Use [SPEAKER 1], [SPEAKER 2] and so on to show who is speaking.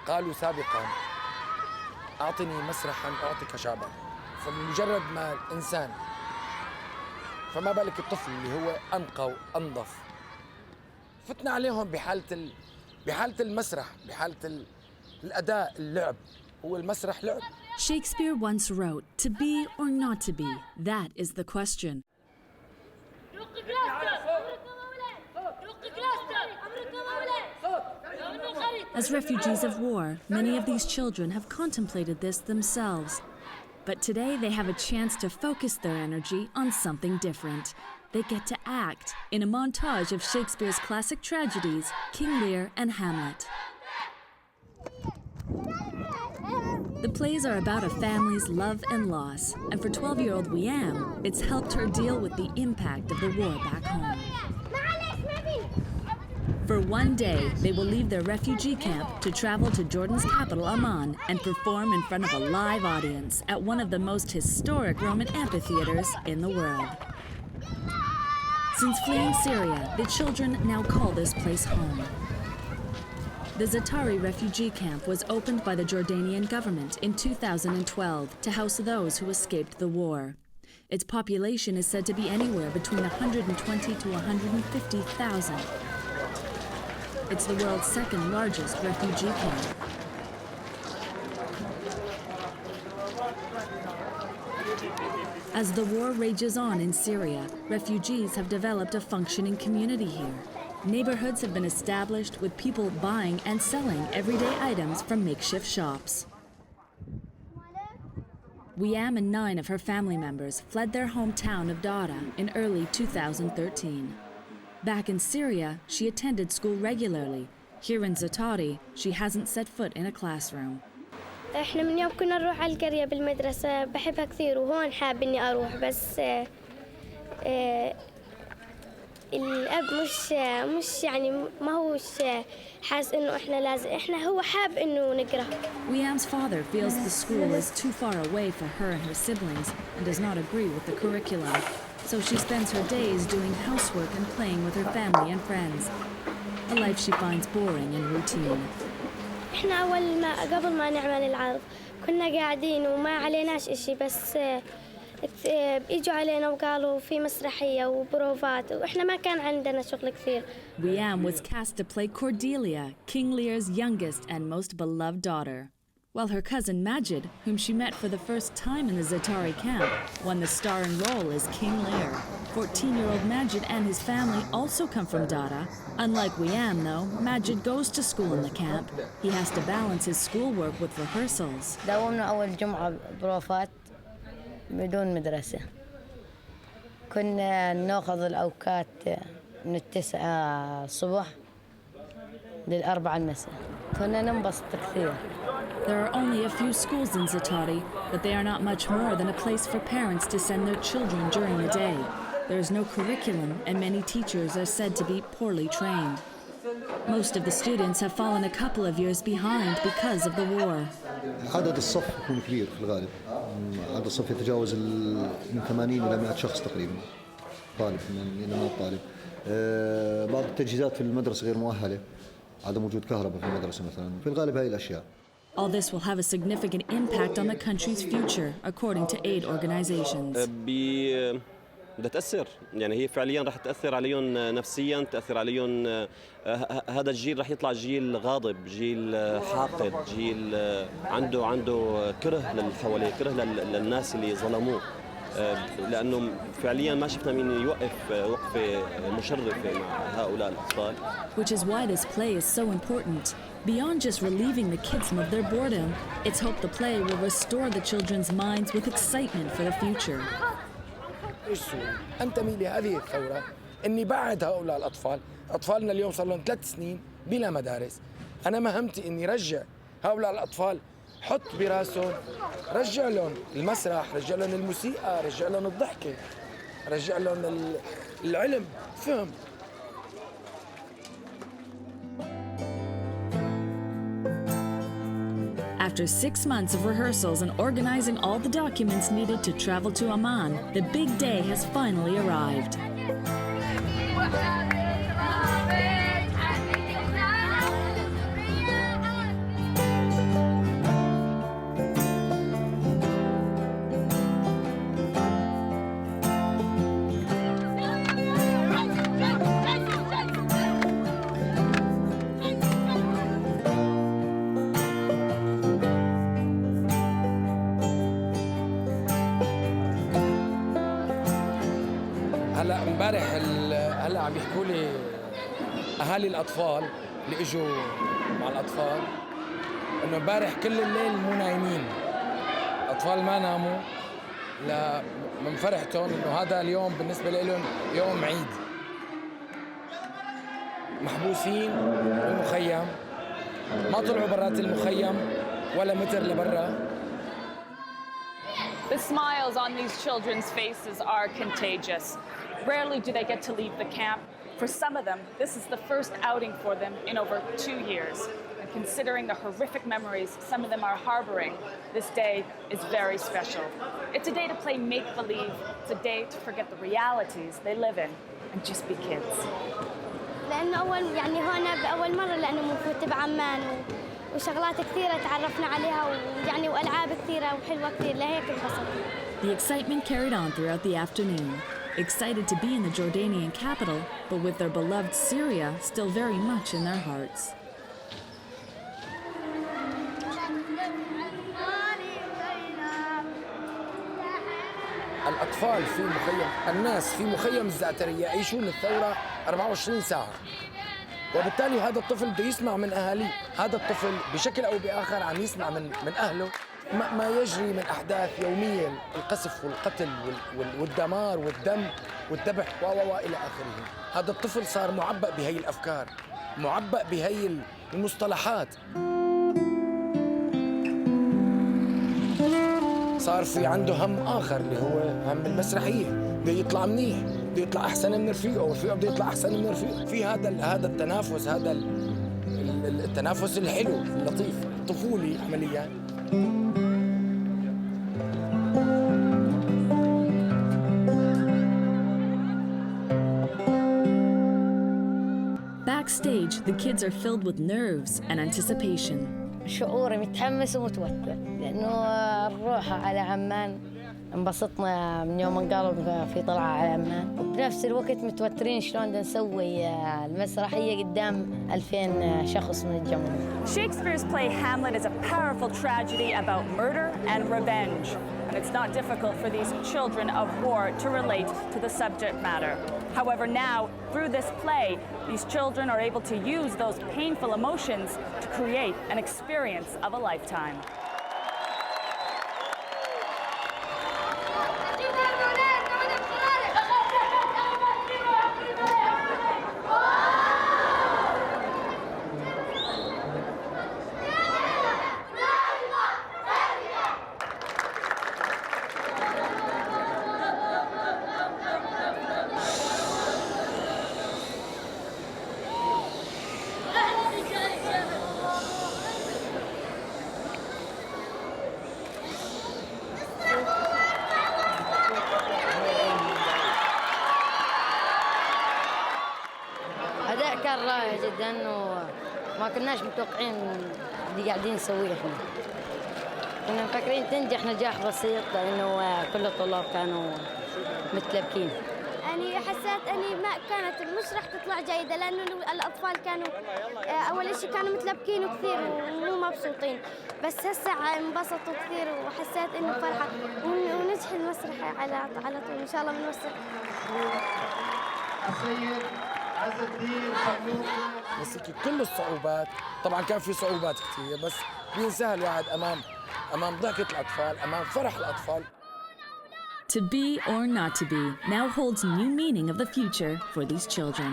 [SPEAKER 1] قالوا سابقا أعطني مسرحا أعطيك شعبا. فمجرد ما الإنسان، فما بالك الطفل اللي هو أنقى وأنظف، فتنا عليهم بحالة المسرح، بحالة الأداء، اللعب. هو المسرح لعب.
[SPEAKER 2] Shakespeare once wrote, "To be or not to be, that is the question." As refugees of war, many of these children have contemplated this themselves. But today they have a chance to focus their energy on something different. They get to act in a montage of Shakespeare's classic tragedies, King Lear and Hamlet. The plays are about a family's love and loss, and for 12-year-old Wiam, it's helped her deal with the impact of the war back home. For one day, they will leave their refugee camp to travel to Jordan's capital, Amman, and perform in front of a live audience at one of the most historic Roman amphitheaters in the world. Since fleeing Syria, the children now call this place home. The Zaatari refugee camp was opened by the Jordanian government in 2012 to house those who escaped the war. Its population is said to be anywhere between 120 to 150,000. It's the world's second largest refugee camp. As the war rages on in Syria, refugees have developed a functioning community here. Neighborhoods have been established with people buying and selling everyday items from makeshift shops. Wiam and 9 of her family members fled their hometown of Dara in early 2013. Back in Syria, she attended school regularly. Here in Zaatari, she hasn't set foot in a classroom.
[SPEAKER 3] احنا من يوم كنا نروح على القرية بالمدرسة بحبها كثير وهون حاب اني اروح بس الاب مش يعني ما هوش حاس انه احنا لازم هو حاب انه نقرا.
[SPEAKER 2] Wiam's father feels the school is too far away for her and her siblings and does not agree with the curriculum. So she spends her days doing housework and playing with her family and friends. A life she finds boring and routine.
[SPEAKER 3] احنا قبل ما نعمل العرض كنا قاعدين وما عليناش اشي بس اجوا علينا وقالوا في مسرحية وبروفات واحنا ما كان عندنا شغل كثير.
[SPEAKER 2] Wiam was cast to play Cordelia, King Lear's youngest and most beloved daughter, while her cousin Majid, whom she met for the first time in the Zaatari camp, won the starring role as King Lear. 14-year-old Majid and his family also come from Dara. Unlike Wiam, though, Majid goes to school in the camp. He has to balance his schoolwork with rehearsals.
[SPEAKER 4] داومنا أول جمعة بروفات بدون مدرسة. كنا نأخذ الأوقات من 9 الصبح لل4 المساء. كنا ننبسط كثير.
[SPEAKER 2] There are only a few schools in Zaatari, but they are not much more than a place for parents to send their children during the day. There is no curriculum, and many teachers are said to be poorly trained. Most of the students have fallen a couple of years behind because of the war.
[SPEAKER 5] عدد الصف يكون كبير في الغالب. عدد الصف يتجاوز من 80 إلى 100 شخص تقريبا. طالب من ما طالب. بعض التجهيزات في المدرسة غير مؤهلة. عدم وجود كهرباء في المدرسة مثلا. في الغالب هاي الأشياء.
[SPEAKER 2] All this will have a significant impact on the country's future, according to aid organizations.
[SPEAKER 6] بدها تأثر، يعني هي فعليا رح تأثر عليهم نفسيا، تأثر عليهم. هذا الجيل رح يطلع جيل غاضب، جيل حاقد، جيل عنده كره للي حواليه، كره للناس اللي ظلموه، لأنه فعليا ما شفنا مين يوقف وقفة مشرفة مع هؤلاء الأطفال.
[SPEAKER 2] Which is why this play is so important. Beyond just relieving the kids of their boredom, it's hoped the play will restore the children's minds with excitement for the future.
[SPEAKER 1] أنتمي لهذه الثورة إني بعد هؤلاء الأطفال. أطفالنا اليوم صار لهم 3 سنين بلا مدارس. أنا مهمتي إني رجع هؤلاء الأطفال، حط براسهم، رجع لهم المسرح، رجع لهم الموسيقى، رجع لهم الضحكة، رجع لهم العلم، فهم.
[SPEAKER 2] After 6 months of rehearsals and organizing all the documents needed to travel to Amman, the big day has finally arrived.
[SPEAKER 1] اهالي الاطفال اللي اجوا مع الاطفال انه امبارح كل الليل مو نايمين، الاطفال ما ناموا من فرحتهم انه هذا اليوم بالنسبه لهم يوم عيد. محبوسين بالمخيم، ما طلعوا برات المخيم ولا متر لبرا.
[SPEAKER 7] The smiles on these children's faces are contagious. Rarely do they get to leave the camp. For some of them, this is the first outing for them in over 2 years. And considering the horrific memories some of them are harboring, this day is very special. It's a day to play make-believe. It's a day to forget the realities they live in and just be kids.
[SPEAKER 3] لأنه هون بأول مرة لأنه بنفوت بعمان وشغلات كثيرة تعرفنا عليها وألعاب كثيرة وحلوة كثير لهيك انبسطنا.
[SPEAKER 2] The excitement carried on throughout the afternoon. Excited to be in the Jordanian capital, but with their beloved Syria still very much in their hearts.
[SPEAKER 1] الأطفال في مخيم، الناس في مخيم الزعترية يعيشون الثورة 24 ساعة، وبالتالي هذا الطفل بده يسمع من أهاليه، هذا الطفل بشكل أو بآخر عم يسمع من أهله ما يجري من أحداث يومية، القصف والقتل والدمار والدم والذبح إلى آخره. هذا الطفل صار معبأ بهي الأفكار، معبأ بهي المصطلحات. صار في عنده هم آخر اللي هو هم المسرحية، بده يطلع منيح، بده يطلع أحسن من رفيقه، ورفيقه بده يطلع أحسن من رفيقه. في هذا التنافس، هذا التنافس الحلو اللطيف الطفولي عمليا.
[SPEAKER 2] Backstage, the kids are filled with nerves and anticipation.
[SPEAKER 4] شعوري متحمس ومتوتر لأنه نروح على عمان. انبسطنا من يوم ما قالوا في طلعة على عمان، وبنفس الوقت متوترين شلون بدنا نسوي المسرحية قدام 2000 شخص من الجمهور.
[SPEAKER 7] Shakespeare's play Hamlet is a powerful tragedy about murder and revenge. And it's not difficult for these children of war to relate to the subject matter. However, now, through this play, these children are able to use those painful emotions to create an experience of a lifetime.
[SPEAKER 4] كان رائع جدا وما كناش متوقعين اللي قاعدين نسويه احنا. كنا مفكرين تنجح نجاح بسيط لانه كل الطلاب كانوا متلبكين.
[SPEAKER 3] أنا حسيت أني ما كانت مش رح تطلع جيدة لأنه الأطفال كانوا أول شيء كانوا متلبكين كثير ومو مبسوطين، بس هسه انبسطوا كثير وحسيت إنه فرحة ونجح المسرح على طول إن شاء الله بنوصل.
[SPEAKER 1] مسكي كل الصعوبات، طبعا كان في صعوبات كثير بس بينساها الواحد أمام ضحكة الأطفال، أمام فرح الأطفال.
[SPEAKER 2] To be or not to be now holds new meaning of the future for these children.